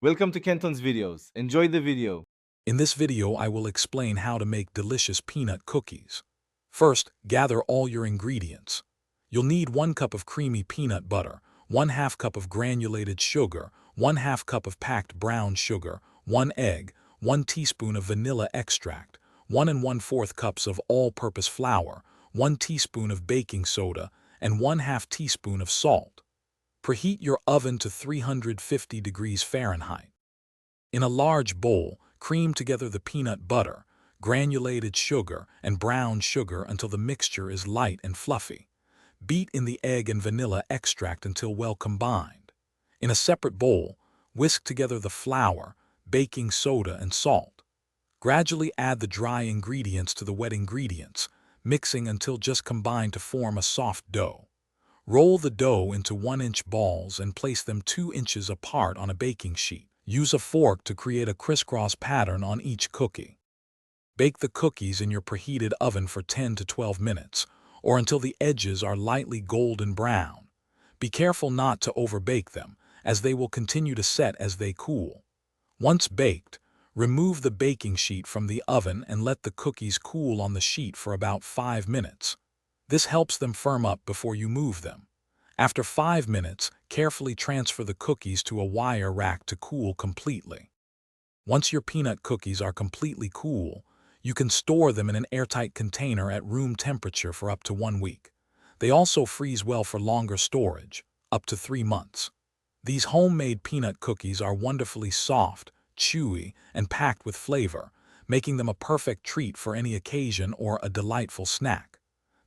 Welcome to Kenton's videos. Enjoy the video. In this video, I will explain how to make delicious peanut cookies. First, gather all your ingredients. You'll need 1 cup of creamy peanut butter, 1/2 cup of granulated sugar, 1/2 cup of packed brown sugar, 1 egg, 1 teaspoon of vanilla extract, 1 1/4 cups of all-purpose flour, 1 teaspoon of baking soda, and 1/2 teaspoon of salt. Preheat your oven to 350 degrees Fahrenheit. In a large bowl, cream together the peanut butter, granulated sugar, and brown sugar until the mixture is light and fluffy. Beat in the egg and vanilla extract until well combined. In a separate bowl, whisk together the flour, baking soda, and salt. Gradually add the dry ingredients to the wet ingredients, mixing until just combined to form a soft dough. Roll the dough into 1-inch balls and place them 2 inches apart on a baking sheet. Use a fork to create a crisscross pattern on each cookie. Bake the cookies in your preheated oven for 10 to 12 minutes, or until the edges are lightly golden brown. Be careful not to overbake them, as they will continue to set as they cool. Once baked, remove the baking sheet from the oven and let the cookies cool on the sheet for about 5 minutes. This helps them firm up before you move them. After 5 minutes, carefully transfer the cookies to a wire rack to cool completely. Once your peanut cookies are completely cool, you can store them in an airtight container at room temperature for up to 1 week. They also freeze well for longer storage, up to 3 months. These homemade peanut cookies are wonderfully soft, chewy, and packed with flavor, making them a perfect treat for any occasion or a delightful snack.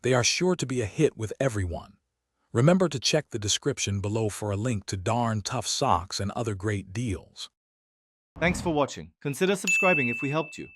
They are sure to be a hit with everyone. Remember to check the description below for a link to Darn Tough socks and other great deals. Thanks for watching. Consider subscribing if we helped you.